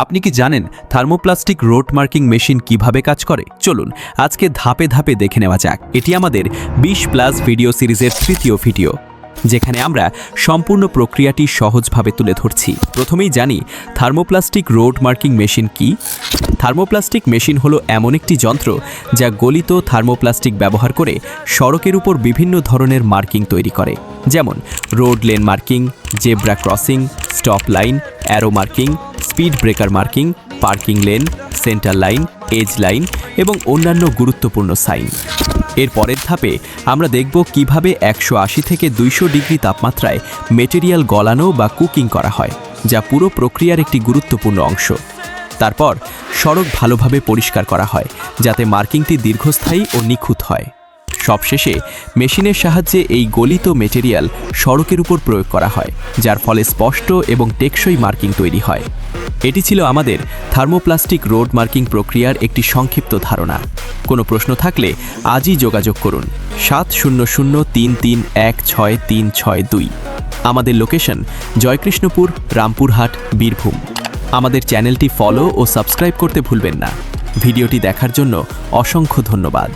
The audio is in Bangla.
আপনি কি জানেন থার্মোপ্লাস্টিক রোড মার্কিং মেশিন কিভাবে কাজ করে? চলুন আজকে ধাপে ধাপে দেখে নেওয়া যাক। এটি আমাদের 20+ ভিডিও সিরিজের তৃতীয় ভিডিও, যেখানে আমরা সম্পূর্ণ প্রক্রিয়াটি সহজভাবে তুলে ধরছি। প্রথমেই জানি থার্মোপ্লাস্টিক রোড মার্কিং মেশিন কি। থার্মোপ্লাস্টিক মেশিন হলো এমন একটি যন্ত্র যা গলিত থার্মোপ্লাস্টিক ব্যবহার করে সড়কের উপর বিভিন্ন ধরনের মার্কিং তৈরি করে, যেমন road lane marking, zebra crossing, stop line, arrow marking, speed breaker marking, parking lane, centre line, edge line এবং অন্যান্য গুরুত্বপূর্ণ সাইন। এর পরের ধাপে আমরা দেখব কিভাবে 180 থেকে 200 ডিগ্রি তাপমাত্রায় মেটেরিয়াল গলানো বা কুকিং করা হয়, যা পুরো প্রক্রিয়ার একটি গুরুত্বপূর্ণ অংশ। তারপর সড়ক ভালোভাবে পরিষ্কার করা হয় যাতে মার্কিংটি দীর্ঘস্থায়ী ও নিখুঁত হয়। সবশেষে মেশিনের সাহায্যে এই গলিত মেটেরিয়াল সড়কের উপর প্রয়োগ করা হয়, যার ফলে স্পষ্ট এবং টেকসই মার্কিং তৈরি হয়। এটি ছিল আমাদের থার্মোপ্লাস্টিক রোড মার্কিং প্রক্রিয়ার একটি সংক্ষিপ্ত ধারণা। কোনো প্রশ্ন থাকলে আজই যোগাযোগ করুন 7003316362। আমাদের লোকেশন জয়কৃষ্ণপুর, রামপুরহাট, বীরভূম। আমাদের চ্যানেলটি ফলো ও সাবস্ক্রাইব করতে ভুলবেন না। ভিডিওটি দেখার জন্য অসংখ্য ধন্যবাদ।